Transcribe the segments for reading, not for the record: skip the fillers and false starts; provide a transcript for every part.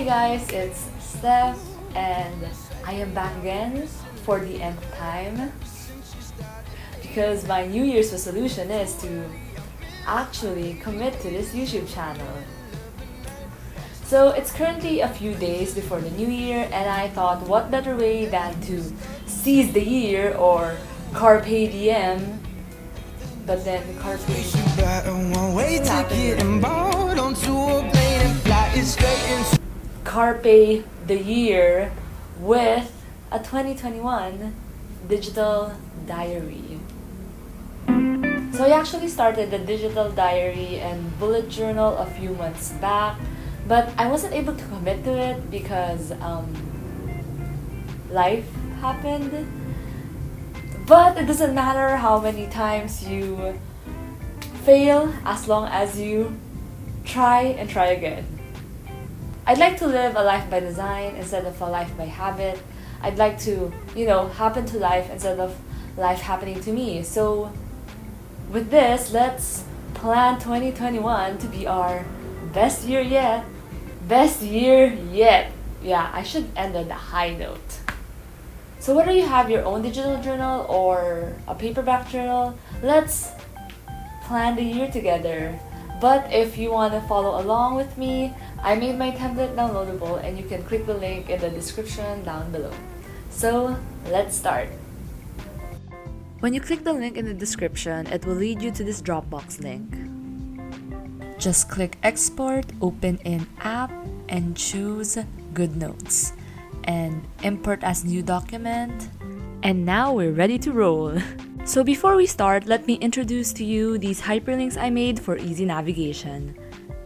guys, it's Steph and I am back again for the nth time because my New Year's resolution is to actually commit to this YouTube channel. So it's currently a few days before the New Year and I thought what better way than to seize the year or carpe diem, but then carpe carpe the year with a 2021 digital diary. So I actually started the digital diary and bullet journal a few months back, but I wasn't able to commit to it because life happened. But it doesn't matter how many times you fail as long as you try and try again. I'd like to live a life by design instead of a life by habit. I'd like to, happen to life instead of life happening to me. So with this, let's plan 2021 to be our best year yet. Best year yet. Yeah, I should end on a high note. So whether you have your own digital journal or a paperback journal, let's plan the year together. But if you want to follow along with me, I made my template downloadable and you can click the link in the description down below. So let's start. When you click the link in the description, it will lead you to this Dropbox link. Just click export, open in app, and choose Good Notes. And import as new document. And now we're ready to roll. So before we start, let me introduce to you these hyperlinks I made for easy navigation.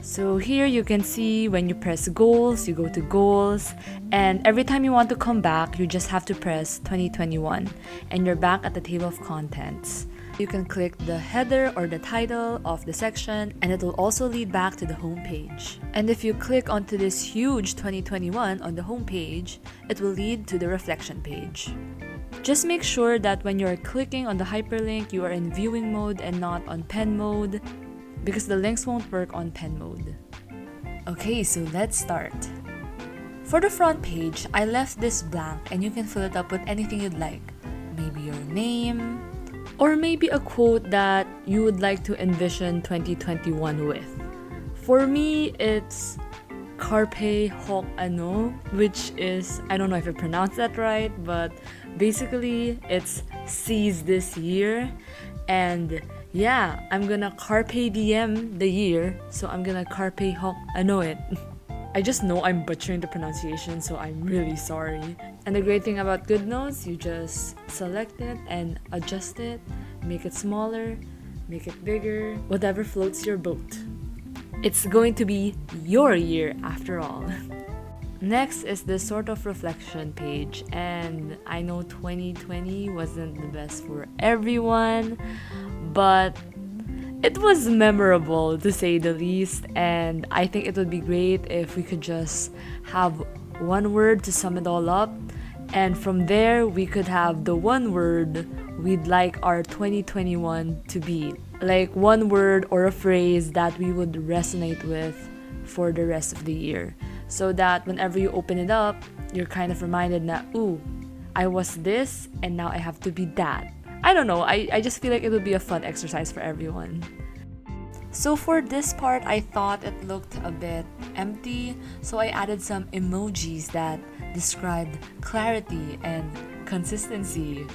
So here you can see when you press goals, you go to goals, and every time you want to come back, you just have to press 2021 and you're back at the table of contents. You can click the header or the title of the section and it will also lead back to the home page. And if you click onto this huge 2021 on the home page, it will lead to the reflection page. Just make sure that when you're clicking on the hyperlink, you are in viewing mode and not on pen mode because the links won't work on pen mode. Okay, so let's start. For the front page, I left this blank and you can fill it up with anything you'd like. Maybe your name, or maybe a quote that you would like to envision 2021 with. For me, it's Carpe hoc anno, which is, I don't know if I pronounced that right, but basically it's seize this year. And yeah, I'm gonna carpe diem the year, so I'm gonna carpe hoc anno it. I just know I'm butchering the pronunciation, so I'm really sorry. And the great thing about Good Notes, you just select it and adjust it, make it smaller, make it bigger, whatever floats your boat. It's going to be your year after all. Next is this sort of reflection page, and I know 2020 wasn't the best for everyone, but it was memorable to say the least, and I think it would be great if we could just have one word to sum it all up, and from there we could have the one word we'd like our 2021 to be. Like one word or a phrase that we would resonate with for the rest of the year. So that whenever you open it up, you're kind of reminded that, ooh, I was this and now I have to be that. I don't know, I just feel like it would be a fun exercise for everyone. So for this part, I thought it looked a bit empty, so I added some emojis that described clarity and consistency,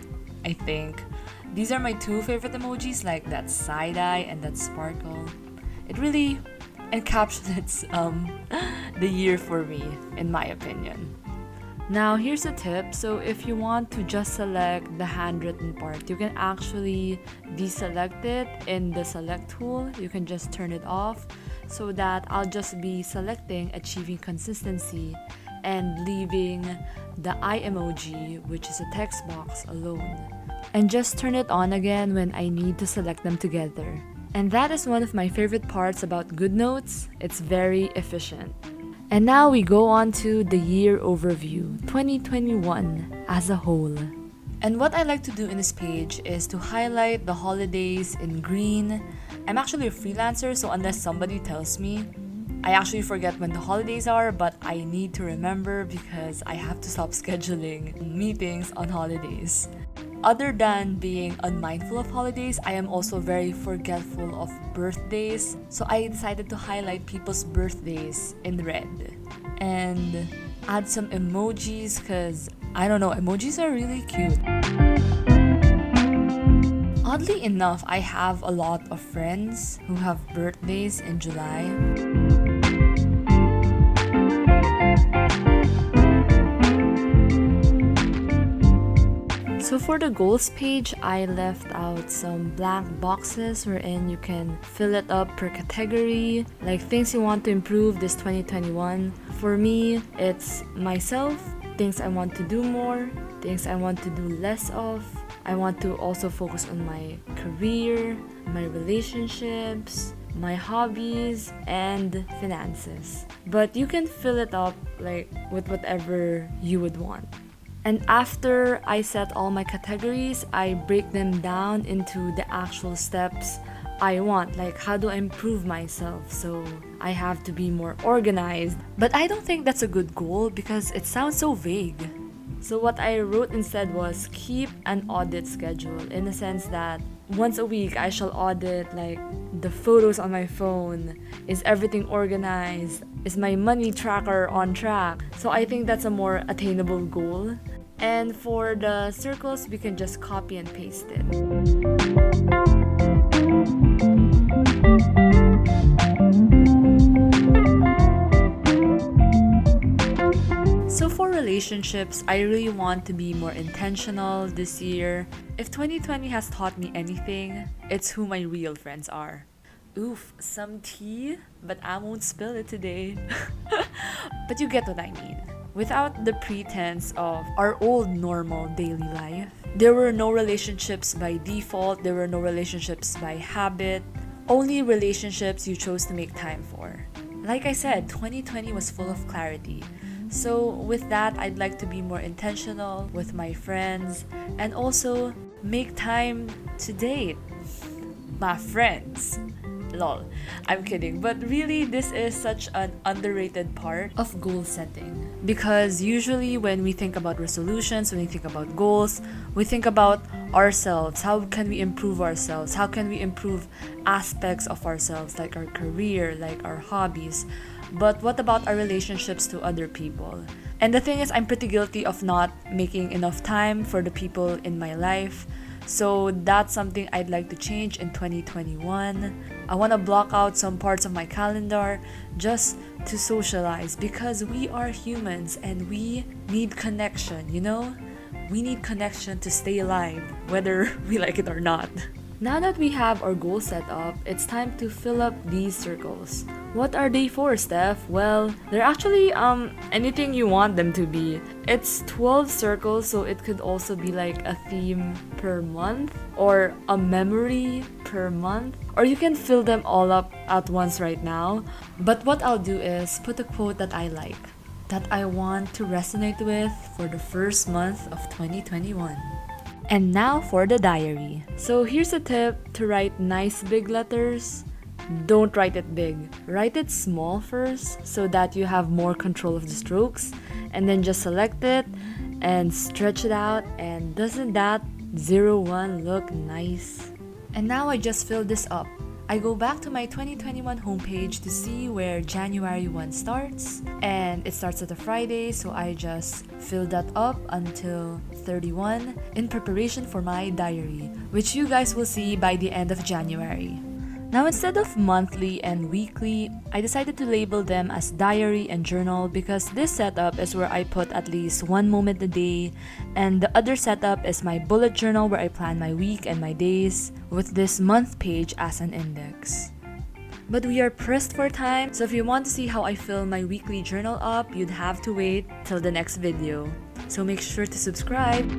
I think. These are my two favorite emojis, like that side-eye and that sparkle. It really encapsulates the year for me, in my opinion. Now, here's a tip. So if you want to just select the handwritten part, you can actually deselect it in the select tool. You can just turn it off so that I'll just be selecting achieving consistency and leaving the eye emoji, which is a text box, alone. And just turn it on again when I need to select them together. And that is one of my favorite parts about Good Notes. It's very efficient. And now we go on to the year overview, 2021 as a whole. And what I like to do in this page is to highlight the holidays in green. I'm actually a freelancer, so unless somebody tells me, I actually forget when the holidays are, but I need to remember because I have to stop scheduling meetings on holidays. Other than being unmindful of holidays, I am also very forgetful of birthdays. So I decided to highlight people's birthdays in red and add some emojis because, I don't know, emojis are really cute. Oddly enough, I have a lot of friends who have birthdays in July. So for the goals page, I left out some blank boxes wherein you can fill it up per category, like things you want to improve this 2021. For me, it's myself, things I want to do more, things I want to do less of. I want to also focus on my career, my relationships, my hobbies, and finances. But you can fill it up like with whatever you would want. And after I set all my categories, I break them down into the actual steps I want. Like, how do I improve myself? So I have to be more organized. But I don't think that's a good goal because it sounds so vague. So what I wrote instead was keep an audit schedule, in the sense that once a week I shall audit like the photos on my phone. Is everything organized? Is my money tracker on track? So I think that's a more attainable goal. And for the circles, we can just copy and paste it. So for relationships, I really want to be more intentional this year. If 2020 has taught me anything, it's who my real friends are. Oof, some tea, but I won't spill it today. But you get what I mean. Without the pretense of our old normal daily life, there were no relationships by default, there were no relationships by habit, only relationships you chose to make time for. Like I said, 2020 was full of clarity. So with that, I'd like to be more intentional with my friends and also make time to date my friends. Lol, I'm kidding. But really, this is such an underrated part of goal setting. Because usually when we think about resolutions, when we think about goals, we think about ourselves. How can we improve ourselves? How can we improve aspects of ourselves, like our career, like our hobbies? But what about our relationships to other people? And the thing is, I'm pretty guilty of not making enough time for the people in my life. So that's something I'd like to change in 2021. I want to block out some parts of my calendar just to socialize, because we are humans and we need connection, you know? We need connection to stay alive, whether we like it or not. Now that we have our goals set up, it's time to fill up these circles. What are they for, Steph? Well, they're actually anything you want them to be. It's 12 circles, so it could also be like a theme per month or a memory per month. Or you can fill them all up at once right now. But what I'll do is put a quote that I like, that I want to resonate with for the first month of 2021. And now for the diary. So here's a tip to write nice big letters. Don't write it big. Write it small first so that you have more control of the strokes. And then just select it and stretch it out. And doesn't that 01 look nice? And now I just filled this up. I go back to my 2021 homepage to see where January 1 starts, and it starts at a Friday, so I just filled that up until 31 in preparation for my diary, which you guys will see by the end of January. Now, instead of monthly and weekly, I decided to label them as diary and journal because this setup is where I put at least one moment a day, and the other setup is my bullet journal where I plan my week and my days, with this month page as an index. But we are pressed for time, so if you want to see how I fill my weekly journal up, you'd have to wait till the next video. So make sure to subscribe.